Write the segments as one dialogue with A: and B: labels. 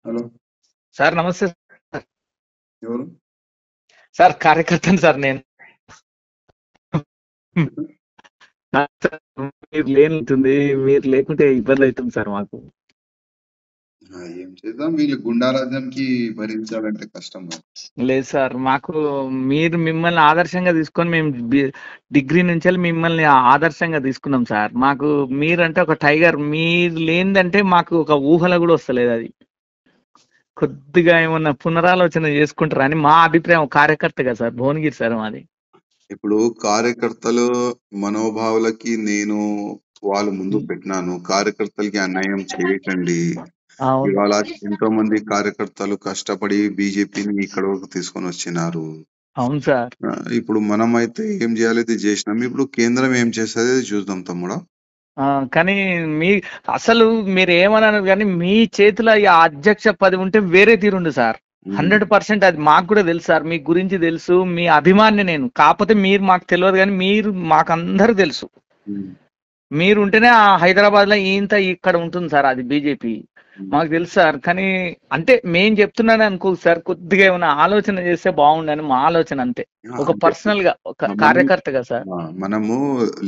A: Hello.
B: Sir నమస్తే sir.
A: ఎవరు?
B: Sir కార్యకర్తను సార్ నేను. సార్, మీరు లేనుంటుంది, మీరు లేకుంటే ఇబ్బంది అవుతుంది సార్ మాకు.
A: ఏం చేద్దాం, వీళ్ళు గుండారాజ్యంకి భరించాలంటే కష్టం కదా.
B: లేదు సార్, మాకు మీరు మిమ్మల్ని ఆదర్శంగా తీసుకొని మేము డిగ్రీ నుంచి మిమ్మల్ని ఆదర్శంగా తీసుకున్నాం సార్. మాకు మీరంటే ఒక టైగర్, మీరు లేనిదంటే మాకు ఒక ఊహలో కూడా వస్తలేదు. అది కొద్దిగా ఏమన్నా పునరాలోచన చేసుకుంటారా అని మా అభిప్రాయం, కార్యకర్తగా సార్. భువనగిరి సార్ మాది.
A: ఇప్పుడు కార్యకర్తలు మనోభావాలకి నేను వాళ్ళు ముందు పెట్టినాను. కార్యకర్తలకి అన్యాయం చేయకండి.
B: అవును
A: ఇవాళ ఎంతో మంది కార్యకర్తలు కష్టపడి బీజేపీని ఇక్కడ వరకు తీసుకొని వచ్చినారు.
B: అవును సార్.
A: ఇప్పుడు మనం అయితే ఏం చేయాలి ఇది చేసినాం. ఇప్పుడు కేంద్రం ఏం చేస్తుంది అది చూద్దాం తమ్ముడా.
B: కానీ మీ అసలు మీరు ఏమన్నారు కానీ మీ చేతిలో ఈ అధ్యక్ష పదవి ఉంటే వేరే తీరుండు సార్. 100% అది మాకు కూడా తెలుసు సార్. మీ గురించి తెలుసు, మీ అభిమాని నేను. కాకపోతే మీరు మాకు తెలియదు కానీ మీరు మాకు అందరూ తెలుసు. మీరు ఉంటేనే ఆ హైదరాబాద్ లో ఇంత ఇక్కడ ఉంటుంది సార్. అది బీజేపీ మాకు తెలుసు సార్. కానీ అంటే మేం చెప్తున్నాను అనుకో సార్, కొద్దిగా ఏమైనా ఆలోచన చేస్తే బాగుండని మా ఆలోచన అంతే. ఒక
A: అంటే
B: పర్సనల్ గా, ఒక కార్యకర్తగా సార్.
A: మనము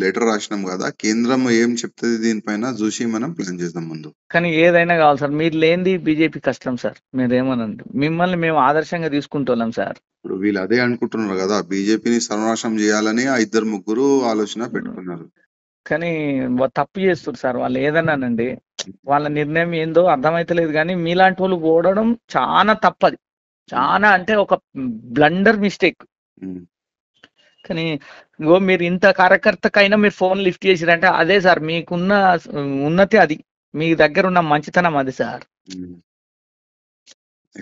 A: లెటర్ రాసినాం కదా, కేంద్రం ఏం చెప్తుంది దీనిపైన చూసి మనం ప్లాన్ చేద్దాం ముందు.
B: కానీ ఏదైనా కావాలి సార్. మీరు లేనిది బీజేపీ కష్టం సార్. మీరేమనండి, మిమ్మల్ని మేము ఆదర్శంగా తీసుకుంటున్నాం సార్.
A: ఇప్పుడు వీళ్ళు అదే అనుకుంటున్నారు కదా, బీజేపీని సర్వనాశనం చేయాలని ఆ ఇద్దరు ముగ్గురు ఆలోచన పెట్టుకున్నారు.
B: కానీ తప్పు చేస్తారు సార్ వాళ్ళు. ఏదన్నానండి, వాళ్ళ నిర్ణయం ఏందో అర్థమైతలేదు. కానీ మీలాంటి వాళ్ళు ఓడడం చాలా తప్పది. చాలా అంటే ఒక బ్లండర్ మిస్టేక్. కానీ మీరు ఇంత కార్యకర్తకైనా మీరు ఫోన్ లిఫ్ట్ చేసిరంటే అదే సార్ మీకున్న ఉన్నతి. అది మీ దగ్గర ఉన్న మంచితనం అది సార్.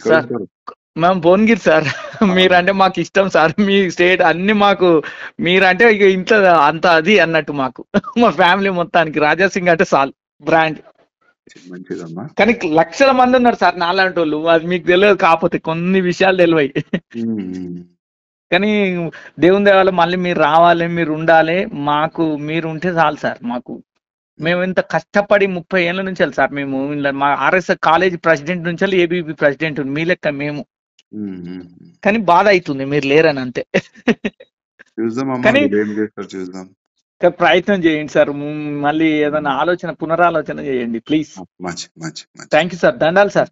B: సార్ మేము భువనగిరి సార్. మీరంటే మాకు ఇష్టం సార్. మీ స్టేట్ అన్ని మాకు మీరంటే ఇక ఇంత అంత అది అన్నట్టు మాకు. మా ఫ్యామిలీ మొత్తానికి రాజాసింగ్ అంటే సాల్ బ్రాండ్. కానీ లక్షల మంది ఉన్నారు సార్ నాలాంటి వాళ్ళు. అది మీకు తెలియదు, కాకపోతే కొన్ని విషయాలు తెలివై. కానీ దేవుని దేవాల మళ్ళీ మీరు రావాలి, మీరు ఉండాలి. మాకు మీరు ఉంటే చాలు సార్. మాకు మేము ఇంత కష్టపడి 30 ఏళ్ళ నుంచి సార్. మేము మా ఆర్ఎస్ కాలేజ్ ప్రెసిడెంట్ నుంచి ఏబీపీ ప్రెసిడెంట్ మీ లెక్క మేము. కానీ బాధ అవుతుంది మీరు లేరని అంతే. కానీ ప్రయత్నం చేయండి సార్. మళ్ళీ ఏదైనా ఆలోచన, పునరాలోచన చేయండి ప్లీజ్. Thank you sir. దండాలు సార్.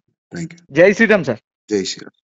B: జై శ్రీరామ్ సార్.
A: జై శ్రీరామ్.